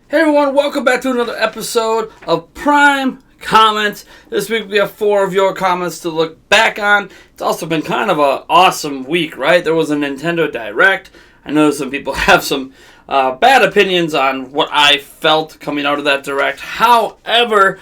Hey everyone, welcome back to another episode of Prime Comments. This week we have 4 of your comments to look back on. It's also been kind of an awesome week, right? There was a Nintendo Direct. I know some people have some bad opinions on what I felt coming out of that Direct. However,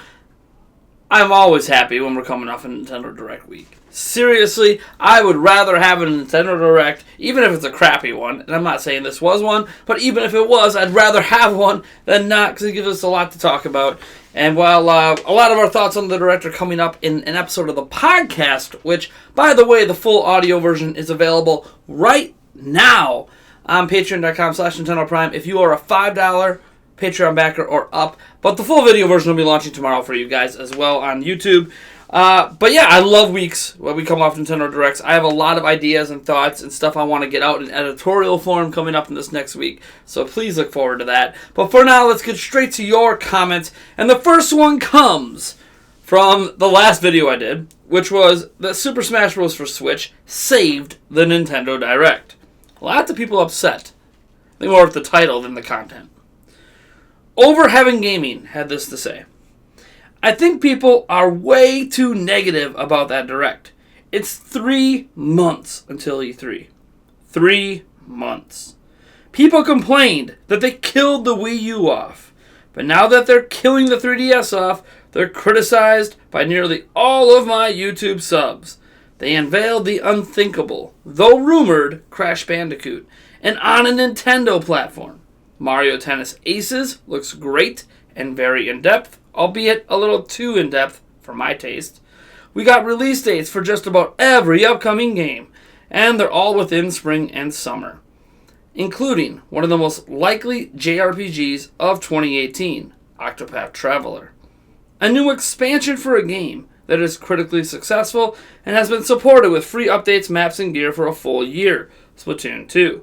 I'm always happy when we're coming off a Nintendo Direct week. Seriously, I would rather have a Nintendo Direct, even if it's a crappy one, and I'm not saying this was one, but even if it was, I'd rather have one than not, because it gives us a lot to talk about. And while a lot of our thoughts on the Direct are coming up in an episode of the podcast, which, by the way, the full audio version is available right now on patreon.com/Nintendo Prime if you are a $5 Patreon backer or up, but the full video version will be launching tomorrow for you guys as well on YouTube. But yeah, I love weeks when we come off Nintendo Directs. I have a lot of ideas and thoughts and stuff I want to get out in editorial form coming up in this next week, so please look forward to that. But for now, let's get straight to your comments, and the first one comes from the last video I did, which was that Super Smash Bros. For Switch saved the Nintendo Direct. Lots of people upset. I think more with the title than the content. Over Heaven Gaming had this to say: I think people are way too negative about that Direct. It's 3 months until E3. 3 months. People complained that they killed the Wii U off. But now that they're killing the 3DS off, they're criticized by nearly all of my YouTube subs. They unveiled the unthinkable, though rumored, Crash Bandicoot, and on a Nintendo platform. Mario Tennis Aces looks great and very in-depth, albeit a little too in-depth for my taste. We got release dates for just about every upcoming game, and they're all within spring and summer, including one of the most likely JRPGs of 2018, Octopath Traveler. A new expansion for a game that is critically successful and has been supported with free updates, maps, and gear for a full year, Splatoon 2.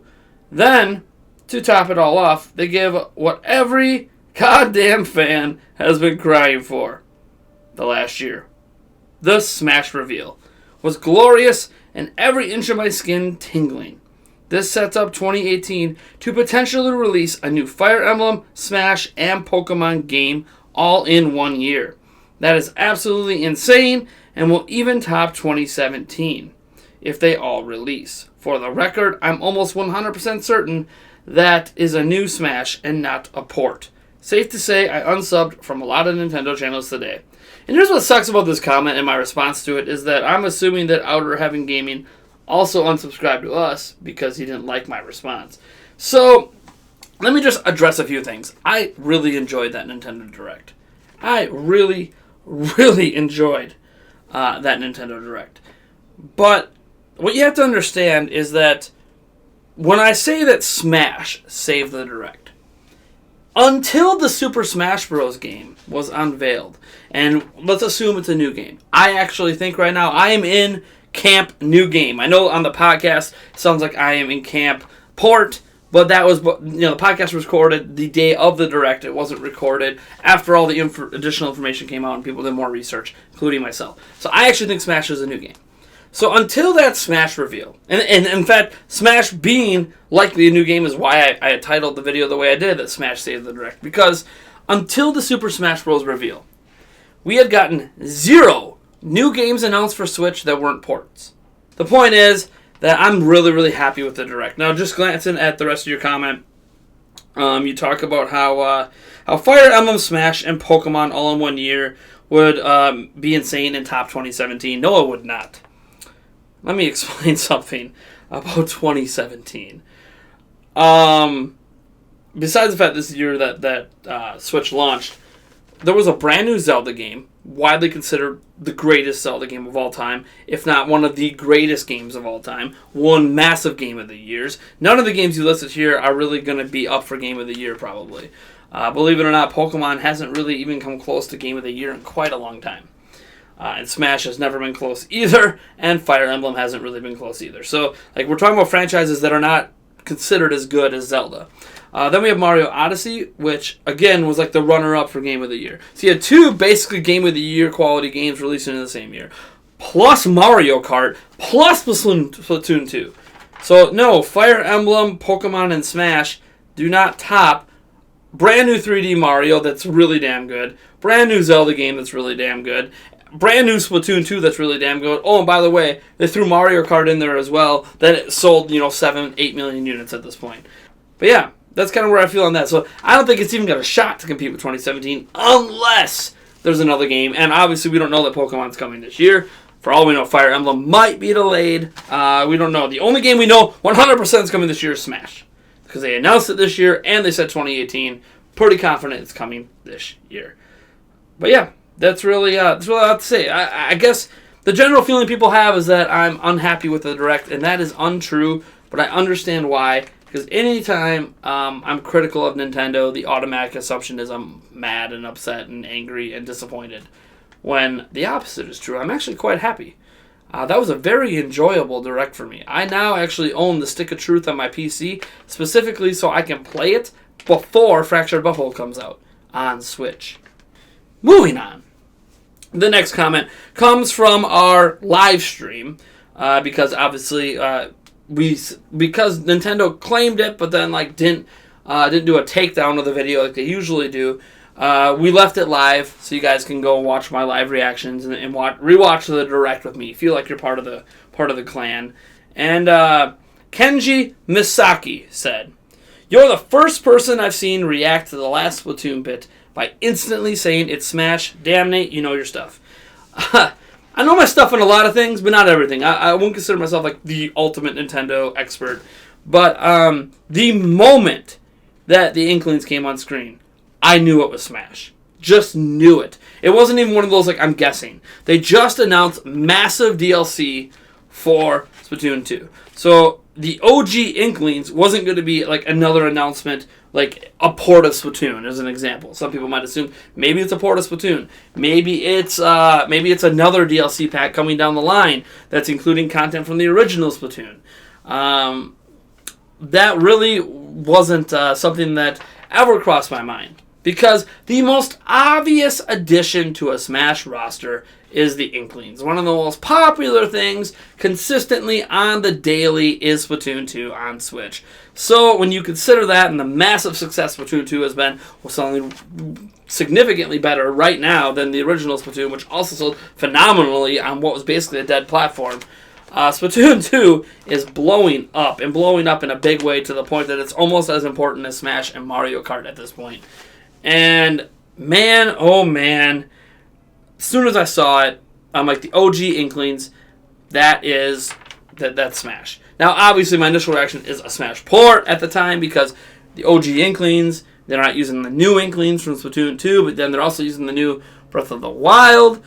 Then, to top it all off, they give what every goddamn fan has been crying for the last year. The Smash reveal was glorious and every inch of my skin tingling. This sets up 2018 to potentially release a new Fire Emblem, Smash, and Pokemon game all in 1 year. That is absolutely insane and will even top 2017 if they all release. For the record, I'm almost 100% certain that is a new Smash and not a port. Safe to say, I unsubbed from a lot of Nintendo channels today. And here's what sucks about this comment and my response to it is that I'm assuming that Outer Heaven Gaming also unsubscribed to us because he didn't like my response. So, let me just address a few things. I really enjoyed that Nintendo Direct. I really enjoyed that Nintendo Direct. But what you have to understand is that when I say that Smash saved the Direct, until the Super Smash Bros. Game was unveiled, and let's assume it's a new game, I actually think right now I am in camp new game. I know on the podcast it sounds like I am in camp port, but that was, the podcast was recorded the day of the Direct. It wasn't recorded after all the additional information came out and people did more research, including myself. So I actually think Smash is a new game. So until that Smash reveal, and in fact, Smash being likely a new game is why I titled the video the way I did, that Smash saved the Direct. Because until the Super Smash Bros. Reveal, we had gotten 0 new games announced for Switch that weren't ports. The point is that I'm really happy with the Direct. Now, just glancing at the rest of your comment, you talk about how Fire Emblem, Smash, and Pokemon all in 1 year would be insane in top 2017. No, it would not. Let me explain something about 2017. Besides the fact this year that Switch launched, there was a brand new Zelda game, widely considered the greatest Zelda game of all time, if not one of the greatest games of all time. One massive game of the years. None of the games you listed here are really going to be up for game of the year, probably. Believe it or not, Pokemon hasn't really even come close to game of the year in quite a long time. And Smash has never been close either, and Fire Emblem hasn't really been close either. So, we're talking about franchises that are not considered as good as Zelda. Then we have Mario Odyssey, which, again, was the runner-up for Game of the Year. So you had 2 basically Game of the Year quality games releasing in the same year. Plus Mario Kart, plus Splatoon 2. So, no, Fire Emblem, Pokemon, and Smash do not top brand new 3D Mario that's really damn good. Brand new Zelda game that's really damn good. Brand new Splatoon 2 that's really damn good. Oh, and by the way, they threw Mario Kart in there as well. That it sold, 7, 8 million units at this point. But yeah, that's kind of where I feel on that. So I don't think it's even got a shot to compete with 2017 unless there's another game. And obviously we don't know that Pokemon's coming this year. For all we know, Fire Emblem might be delayed. We don't know. The only game we know 100% is coming this year is Smash. Because they announced it this year and they said 2018. Pretty confident it's coming this year. But yeah, that's really all I have to say. I guess the general feeling people have is that I'm unhappy with the Direct, and that is untrue, but I understand why. Because anytime I'm critical of Nintendo, the automatic assumption is I'm mad and upset and angry and disappointed. When the opposite is true, I'm actually quite happy. That was a very enjoyable Direct for me. I now actually own the Stick of Truth on my PC, specifically so I can play it before Fractured Butthole comes out on Switch. Moving on. The next comment comes from our live stream, because obviously because Nintendo claimed it, but then didn't do a takedown of the video like they usually do. We left it live, so you guys can go watch my live reactions and rewatch the Direct with me. Feel like you're part of the clan. And Kenji Misaki said, "You're the first person I've seen react to the last Splatoon bit by instantly saying it's Smash. Damn, Nate, you know your stuff." I know my stuff in a lot of things, but not everything. I won't consider myself the ultimate Nintendo expert. But the moment that the Inklings came on screen, I knew it was Smash. Just knew it. It wasn't even one of those I'm guessing. They just announced massive DLC for Splatoon 2. So the OG Inklings wasn't going to be another announcement, a port of Splatoon, as an example. Some people might assume maybe it's a port of Splatoon. Maybe it's another DLC pack coming down the line that's including content from the original Splatoon. That really wasn't something that ever crossed my mind. Because the most obvious addition to a Smash roster is the Inklings. One of the most popular things consistently on the daily is Splatoon 2 on Switch. So when you consider that and the massive success Splatoon 2 has been, selling significantly better right now than the original Splatoon, which also sold phenomenally on what was basically a dead platform, Splatoon 2 is blowing up in a big way to the point that it's almost as important as Smash and Mario Kart at this point. And man, oh man, as soon as I saw it, I'm like, the OG Inklings, that's Smash. Now, obviously, my initial reaction is a Smash port at the time because the OG Inklings, they're not using the new Inklings from Splatoon 2, but then they're also using the new Breath of the Wild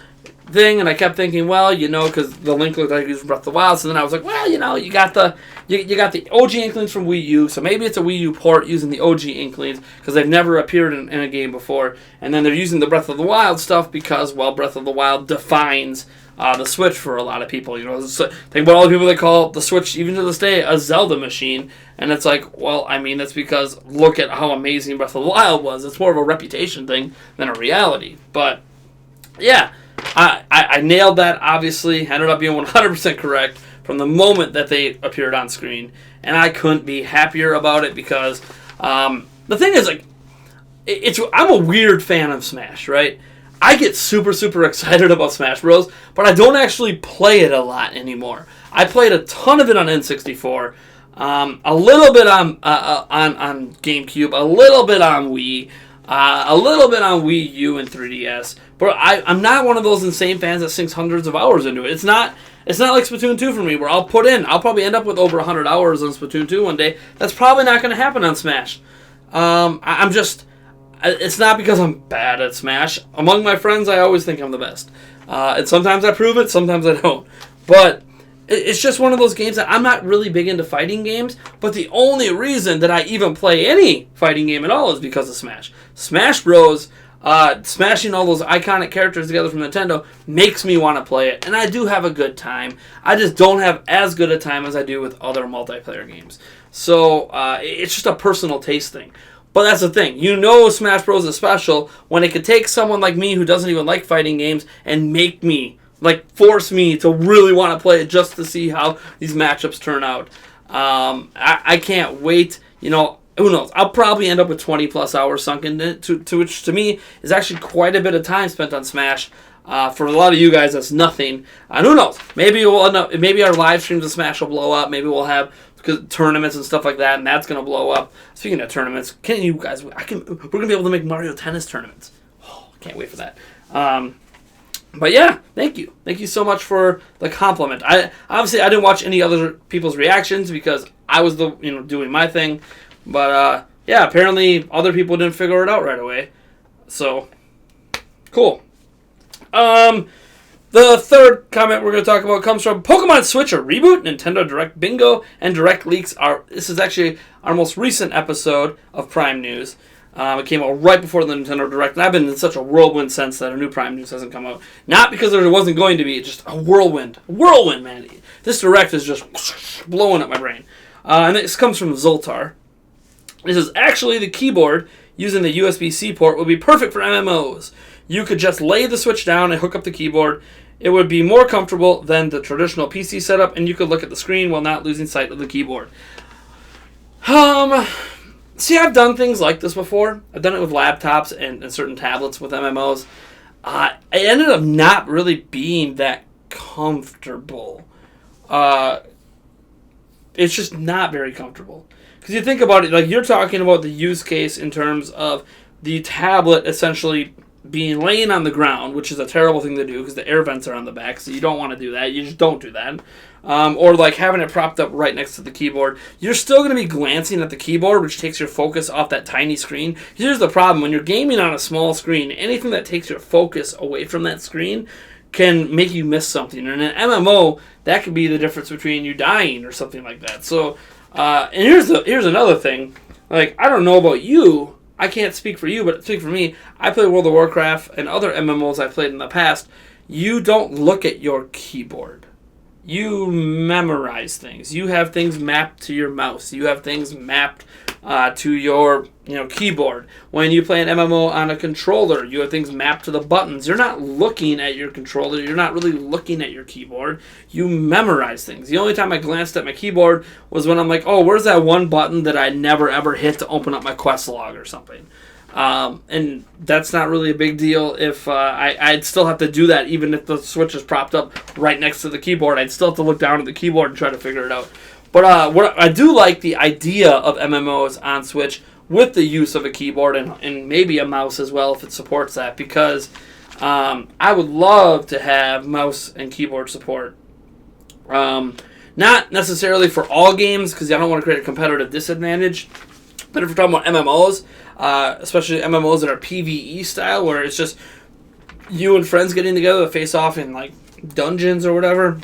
thing, and I kept thinking, because the Link looked like he was Breath of the Wild, so then I was like, you got the OG Inklings from Wii U, so maybe it's a Wii U port using the OG Inklings, because they've never appeared in a game before, and then they're using the Breath of the Wild stuff because, Breath of the Wild defines the Switch for a lot of people. Think about all the people that call the Switch, even to this day, a Zelda machine, and it's that's because look at how amazing Breath of the Wild was. It's more of a reputation thing than a reality, but yeah, I nailed that, obviously. Ended up being 100% correct from the moment that they appeared on screen. And I couldn't be happier about it because the thing is, I'm a weird fan of Smash, right? I get super, super excited about Smash Bros., but I don't actually play it a lot anymore. I played a ton of it on N64, a little bit on GameCube, a little bit on Wii, a little bit on Wii U and 3DS, but I'm not one of those insane fans that sinks hundreds of hours into it. It's not like Splatoon 2 for me, where I'll probably end up with over 100 hours on Splatoon 2 one day. That's probably not going to happen on Smash. It's not because I'm bad at Smash. Among my friends, I always think I'm the best. And sometimes I prove it, sometimes I don't. But it's just one of those games that I'm not really big into fighting games, but the only reason that I even play any fighting game at all is because of Smash. Smash Bros., smashing all those iconic characters together from Nintendo makes me want to play it, and I do have a good time. I just don't have as good a time as I do with other multiplayer games. So it's just a personal taste thing. But that's the thing. Smash Bros. Is special when it could take someone like me who doesn't even like fighting games and make me, force me to really want to play it just to see how these matchups turn out. I can't wait. who knows? I'll probably end up with 20 plus hours sunk into it, to which to me is actually quite a bit of time spent on Smash. For a lot of you guys, that's nothing. And who knows? Maybe we'll end up. Maybe our live streams of Smash will blow up. Maybe we'll have tournaments and stuff like that, and that's gonna blow up. Speaking of tournaments, can you guys? We're gonna be able to make Mario Tennis tournaments. Oh, can't wait for that. But yeah, thank you so much for the compliment. I didn't watch any other people's reactions because I was doing my thing. But yeah, apparently other people didn't figure it out right away. So cool. The third comment we're going to talk about comes from Pokemon Switch, a reboot, Nintendo Direct Bingo, and Direct Leaks. This is actually our most recent episode of Prime News. It came out right before the Nintendo Direct, and I've been in such a whirlwind since that a new Prime News hasn't come out. Not because there wasn't going to be, just a whirlwind. Whirlwind, man. This Direct is just blowing up my brain. And this comes from Zoltar. This is actually the keyboard using the USB-C port would be perfect for MMOs. You could just lay the Switch down and hook up the keyboard. It would be more comfortable than the traditional PC setup, and you could look at the screen while not losing sight of the keyboard. See, I've done things like this before. I've done it with laptops and certain tablets with MMOs. It ended up not really being that comfortable. It's just not very comfortable. Because you think about it, like you're talking about the use case in terms of the tablet essentially being laying on the ground, which is a terrible thing to do because the air vents are on the back, so you don't want to do that. You just don't do that. Or like having it propped up right next to the keyboard. You're still going to be glancing at the keyboard, which takes your focus off that tiny screen. Here's the problem. When you're gaming on a small screen, anything that takes your focus away from that screen can make you miss something. And in an MMO, that could be the difference between you dying or something like that. So, and here's another thing. Like, I don't know about you. I can't speak for you, but speak for me. I play World of Warcraft and other MMOs I've played in the past. You don't look at your keyboard. You memorize things. You have things mapped to your mouse. You have things mapped to your keyboard. When you play an MMO on a controller, you have things mapped to the buttons. You're not looking at your controller. You're not really looking at your keyboard. You memorize things. The only time I glanced at my keyboard was when I'm like, oh, where's that one button that I never ever hit to open up my quest log or something. And that's not really a big deal if I'd still have to do that even if the Switch is propped up right next to the keyboard. I'd still have to look down at the keyboard and try to figure it out. But what I do like the idea of MMOs on Switch with the use of a keyboard and maybe a mouse as well if it supports that, because I would love to have mouse and keyboard support. Not necessarily for all games because I don't want to create a competitive disadvantage. But if we're talking about MMOs, especially MMOs that are PvE style, where it's just you and friends getting together to face off in like dungeons or whatever,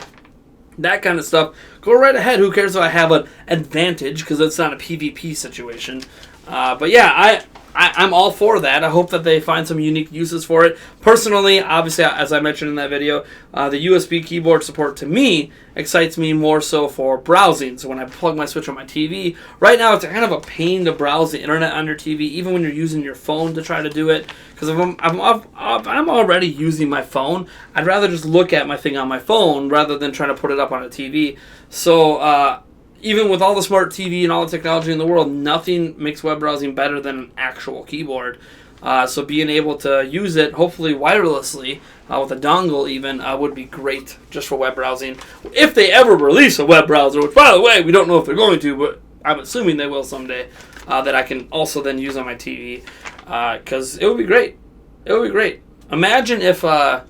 that kind of stuff, go right ahead. Who cares if I have an advantage because it's not a PvP situation. But yeah, I'm all for that. I hope that they find some unique uses for it. Personally, obviously, as I mentioned in that video, the USB keyboard support to me excites me more so for browsing. So when I plug my Switch on my TV, right now it's kind of a pain to browse the internet on your TV, even when you're using your phone to try to do it. Because if I'm already using my phone, I'd rather just look at my thing on my phone rather than trying to put it up on a TV. So even with all the smart TV and all the technology in the world, nothing makes web browsing better than an actual keyboard. So being able to use it, hopefully wirelessly, with a dongle even, would be great just for web browsing. If they ever release a web browser, which, by the way, we don't know if they're going to, but I'm assuming they will someday, that I can also then use on my TV, because it would be great. It would be great. Imagine if I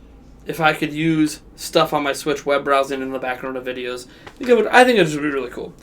could use stuff on my Switch web browsing in the background of videos. I think it would be really cool.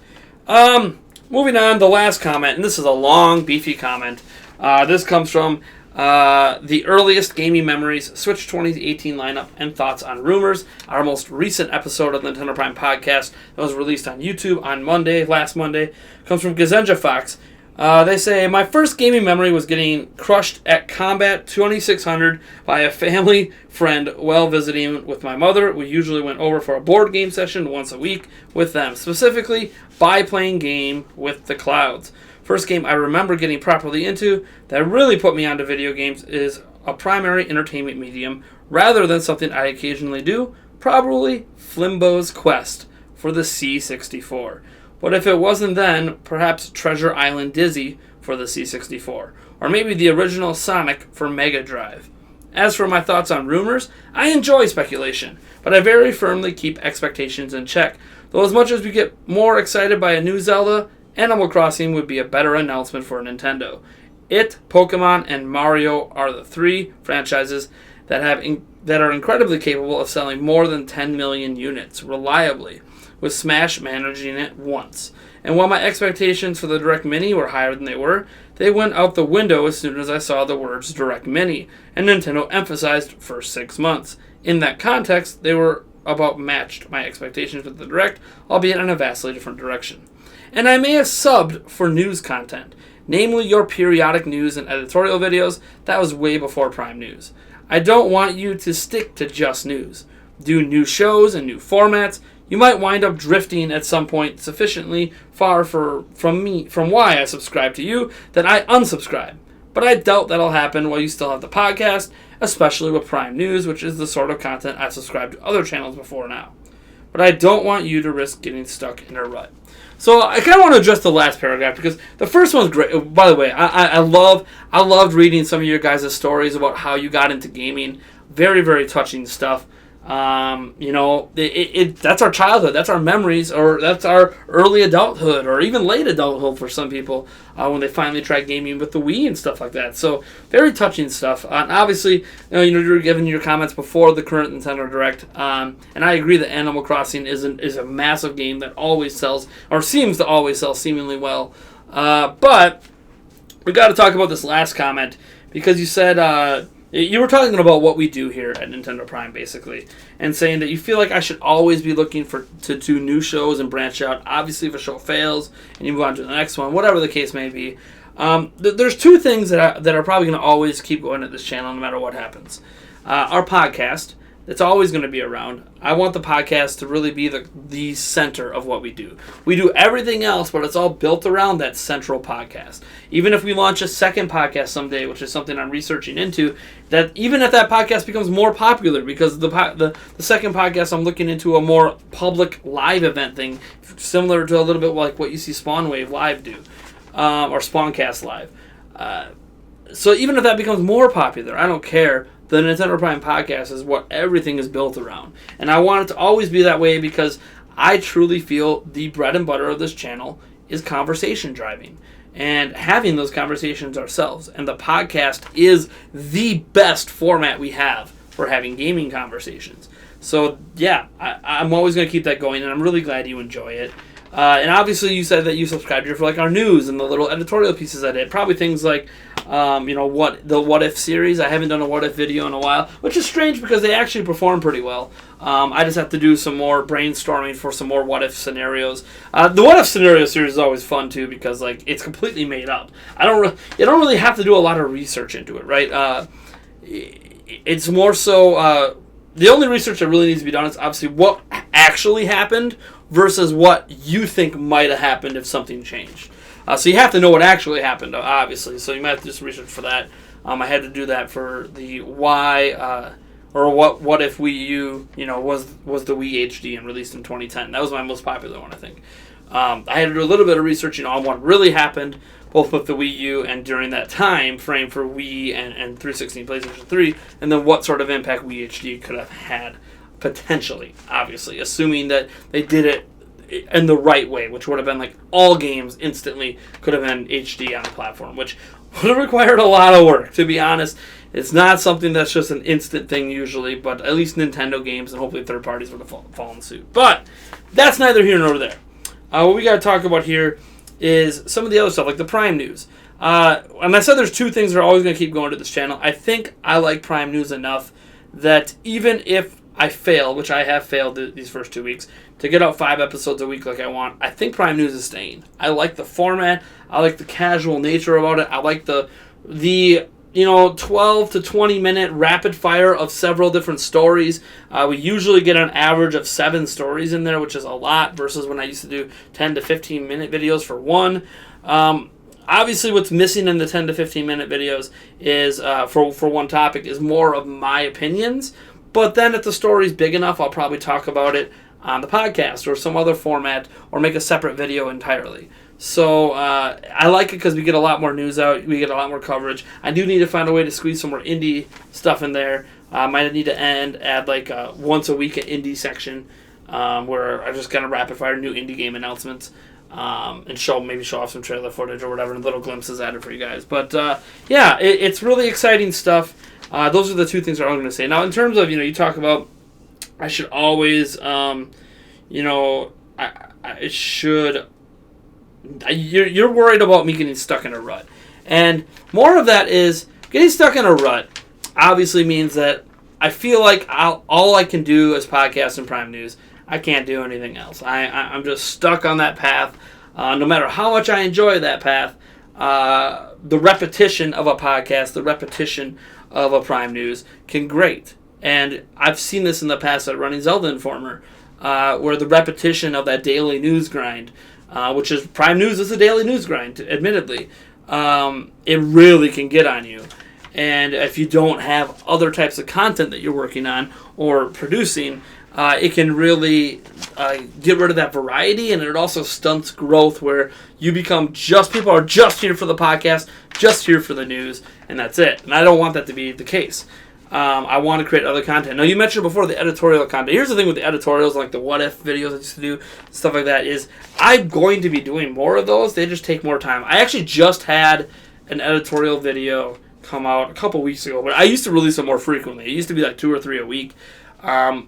Moving on, the last comment, and this is a long, beefy comment. This comes from the earliest gaming memories, Switch 2018 lineup, and thoughts on rumors. Our most recent episode of the Nintendo Prime podcast that was released on YouTube on last Monday, comes from Gazenja Fox. They say, my first gaming memory was getting crushed at Combat 2600 by a family friend while visiting with my mother. We usually went over for a board game session once a week with them, specifically Biplane Game with the Clouds. First game I remember getting properly into that really put me onto video games is a primary entertainment medium rather than something I occasionally do, probably Flimbo's Quest for the C64. But if it wasn't then, perhaps Treasure Island Dizzy for the C64, or maybe the original Sonic for Mega Drive. As for my thoughts on rumors, I enjoy speculation, but I very firmly keep expectations in check. Though as much as we get more excited by a new Zelda, Animal Crossing would be a better announcement for Nintendo. It, Pokemon, and Mario are the three franchises that are incredibly capable of selling more than 10 million units reliably, with Smash managing it once. And while my expectations for the Direct Mini were higher than they went out the window as soon as I saw the words Direct Mini, and Nintendo emphasized first 6 months. In that context, they were about matched my expectations for the Direct, albeit in a vastly different direction. And I may have subbed for news content, namely your periodic news and editorial videos. That was way before Prime News. I don't want you to stick to just news. Do new shows and new formats. You might wind up drifting at some point sufficiently far from why I subscribe to you that I unsubscribe. But I doubt that'll happen while you still have the podcast, especially with Prime News, which is the sort of content I've subscribed to other channels before now. But I don't want you to risk getting stuck in a rut. So I kind of want to address the last paragraph because the first one's great. By the way, I loved reading some of your guys' stories about how you got into gaming. Very, very touching stuff. That's our childhood, that's our memories, or that's our early adulthood, or even late adulthood for some people when they finally tried gaming with the Wii and stuff like that. So very touching stuff. And obviously, you were giving your comments before the current Nintendo Direct, and I agree that Animal Crossing is a massive game that always sells, or seems to always sell seemingly well. But we got to talk about this last comment because you said. You were talking about what we do here at Nintendo Prime, basically, and saying that you feel like I should always be looking to do new shows and branch out. Obviously, if a show fails and you move on to the next one, whatever the case may be, there's two things that are probably going to always keep going at this channel no matter what happens. Our podcast, it's always going to be around. I want the podcast to really be the center of what we do. We do everything else, but it's all built around that central podcast. Even if we launch a second podcast someday, which is something I'm researching into, that even if that podcast becomes more popular, because the second podcast I'm looking into a more public live event thing, similar to a little bit like what you see Spawnwave Live do, or Spawncast Live. So even if that becomes more popular, I don't care. The Nintendo Prime podcast is what everything is built around. And I want it to always be that way because I truly feel the bread and butter of this channel is conversation driving and having those conversations ourselves. And the podcast is the best format we have for having gaming conversations. So, yeah, I'm always going to keep that going, and I'm really glad you enjoy it. And obviously you said that you subscribed here for like our news and the little editorial pieces I did. Probably things like, the What If series. I haven't done a What If video in a while, which is strange because they actually perform pretty well. I just have to do some more brainstorming for some more What If scenarios. The What If scenario series is always fun too because like it's completely made up. You don't really have to do a lot of research into it, right? It's more so the only research that really needs to be done is obviously what actually happened versus what you think might have happened if something changed. So you have to know what actually happened, obviously. So you might have to do some research for that. I had to do that for the why or what if Wii U, was the Wii HD and released in 2010. That was my most popular one, I think. I had to do a little bit of research, on what really happened, both with the Wii U and during that time frame for Wii and 360 and PlayStation 3, and then what sort of impact Wii HD could have had potentially, obviously, assuming that they did it in the right way, which would have been like all games instantly could have been HD on the platform, which would have required a lot of work, to be honest. It's not something that's just an instant thing usually, but at least Nintendo games and hopefully third parties would have fallen suit. But that's neither here nor there. What we got to talk about here is some of the other stuff, like the Prime News. And I said there's two things that are always going to keep going to this channel. I think I like Prime News enough that even if I fail, which I have failed these first 2 weeks, to get out 5 episodes a week like I want, I think Prime News is staying. I like the format. I like the casual nature about it. I like the 12 to 20 minute rapid fire of several different stories. We usually get an average of 7 stories in there, which is a lot versus when I used to do 10 to 15 minute videos for one. Obviously, what's missing in the 10 to 15 minute videos is, for one topic, is more of my opinions. But then if the story's big enough, I'll probably talk about it on the podcast or some other format or make a separate video entirely. So I like it because we get a lot more news out. We get a lot more coverage. I do need to find a way to squeeze some more indie stuff in there. I might need to add like once a week an indie section where I just kind of rapid fire new indie game announcements and show off some trailer footage or whatever and little glimpses at it for you guys. But it's really exciting stuff. Those are the two things I'm going to say. Now in terms of you talk about I should always I should. You're worried about me getting stuck in a rut. And more of that is getting stuck in a rut obviously means that I feel like all I can do is podcast and Prime News. I can't do anything else. I'm just stuck on that path. No matter how much I enjoy that path, the repetition of a podcast, the repetition of a Prime News can grate. And I've seen this in the past at running Zelda Informer, where the repetition of that daily news grind, which is Prime News is a daily news grind, admittedly, it really can get on you. And if you don't have other types of content that you're working on or producing, it can really get rid of that variety, and it also stunts growth where you become people are just here for the podcast, just here for the news, and that's it. And I don't want that to be the case. I want to create other content. Now, you mentioned before the editorial content. Here's the thing with the editorials, like the what if videos I used to do, stuff like that, is I'm going to be doing more of those. They just take more time. I actually just had an editorial video come out a couple weeks ago, but I used to release them more frequently. It used to be like 2 or 3 a week.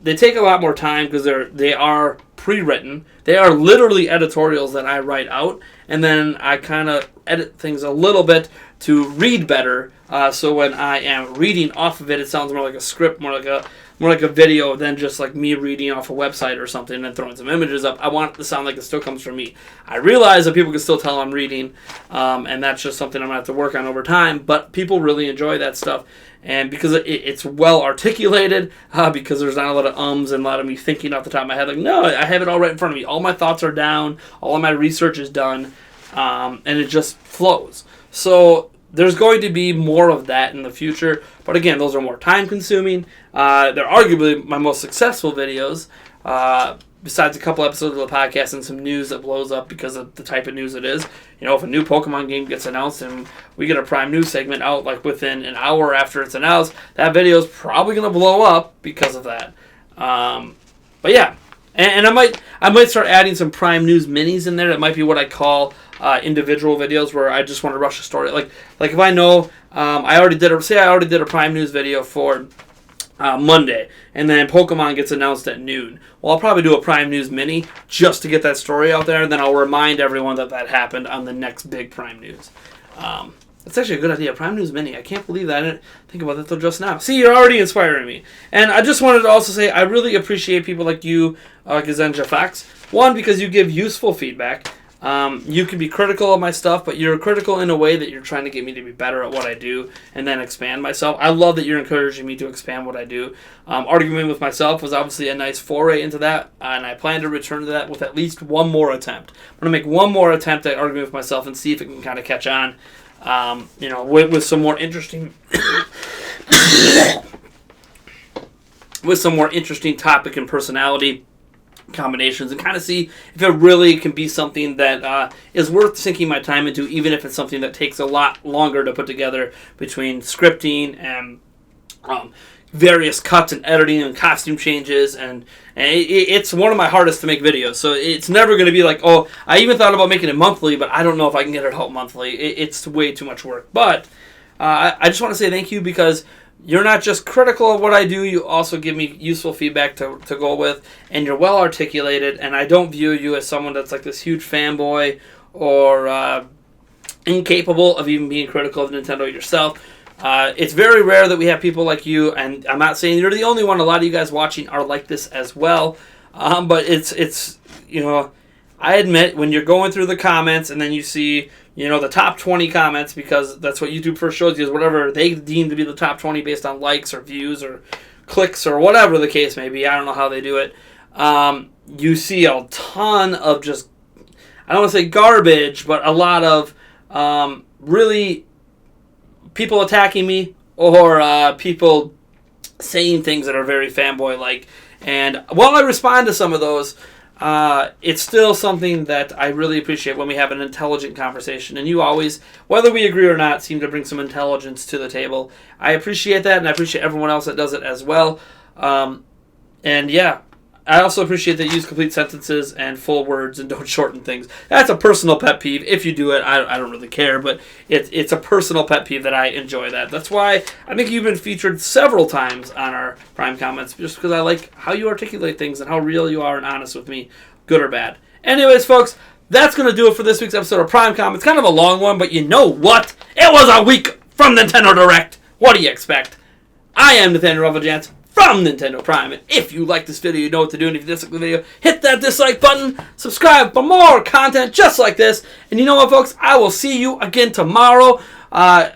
They take a lot more time because they are pre-written. They are literally editorials that I write out, and then I kind of edit things a little bit to read better. So when I am reading off of it, it sounds more like a script, more like a video than just like me reading off a website or something and throwing some images up. I want it to sound like it still comes from me. I realize that people can still tell I'm reading, and that's just something I'm going to have to work on over time, but people really enjoy that stuff. And because it's well articulated, because there's not a lot of ums and a lot of me thinking off the top of my head, like, no, I have it all right in front of me. All my thoughts are down, all of my research is done, and it just flows. So there's going to be more of that in the future, but again, those are more time-consuming. They're arguably my most successful videos, besides a couple episodes of the podcast and some news that blows up because of the type of news it is. If a new Pokemon game gets announced and we get a Prime News segment out like within an hour after it's announced, that video is probably going to blow up because of that. But yeah, and I might start adding some Prime News minis in there. That might be what I call individual videos where I just want to rush a story. Like if I know I already did a Prime News video for Monday, and then Pokemon gets announced at noon. Well, I'll probably do a Prime News mini just to get that story out there, and then I'll remind everyone that happened on the next big Prime News. That's actually a good idea, Prime News mini. I can't believe that I didn't think about that till just now. See, you're already inspiring me. And I just wanted to also say I really appreciate people like you, Gazenja Fox. One, because you give useful feedback. You can be critical of my stuff, but you're critical in a way that you're trying to get me to be better at what I do and then expand myself. I love that you're encouraging me to expand what I do. Arguing with myself was obviously a nice foray into that, and I plan to return to that with at least one more attempt. I'm going to make one more attempt at arguing with myself and see if it can kind of catch on, with some more interesting... with some more interesting topic and personality combinations, and kind of see if it really can be something that is worth sinking my time into, even if it's something that takes a lot longer to put together between scripting and various cuts and editing and costume changes, and it's one of my hardest to make videos, so it's never going to be like, oh, I even thought about making it monthly, but I don't know if I can get it out monthly. It's way too much work. But I just want to say thank you, because you're not just critical of what I do, you also give me useful feedback to go with, and you're well articulated, and I don't view you as someone that's like this huge fanboy or incapable of even being critical of Nintendo yourself. It's very rare that we have people like you, and I'm not saying you're the only one. A lot of you guys watching are like this as well, but it's I admit, when you're going through the comments and then you see the top 20 comments, because that's what YouTube first shows you, is whatever they deem to be the top 20 based on likes or views or clicks or whatever the case may be. I don't know how they do it. You see a ton of just, I don't want to say garbage, but a lot of really people attacking me or people saying things that are very fanboy-like. And while I respond to some of those, it's still something that I really appreciate when we have an intelligent conversation. And you always, whether we agree or not, seem to bring some intelligence to the table. I appreciate that, and I appreciate everyone else that does it as well. And yeah, I also appreciate that you use complete sentences and full words and don't shorten things. That's a personal pet peeve. If you do it, I don't really care, but it's a personal pet peeve that I enjoy that. That's why I think you've been featured several times on our Prime Comments, just because I like how you articulate things and how real you are and honest with me, good or bad. Anyways, folks, that's going to do it for this week's episode of Prime Comments. Kind of a long one, but you know what? It was a week from Nintendo Direct. What do you expect? I am Nathaniel Ruffajans from Nintendo Prime, and if you like this video, you know what to do, and if you dislike the video, hit that dislike button, subscribe for more content just like this, and you know what, folks, I will see you again tomorrow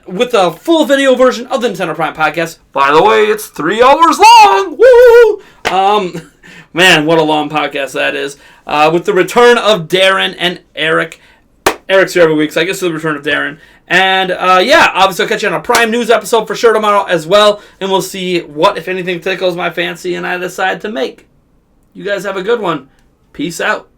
with a full video version of the Nintendo Prime podcast. By the way, it's 3 hours long! Woo! Man, what a long podcast that is. With the return of Darren and Eric. Eric's here every week, so I guess it's the return of Darren. And, yeah, obviously I'll catch you on a Prime News episode for sure tomorrow as well. And we'll see what, if anything, tickles my fancy and I decide to make. You guys have a good one. Peace out.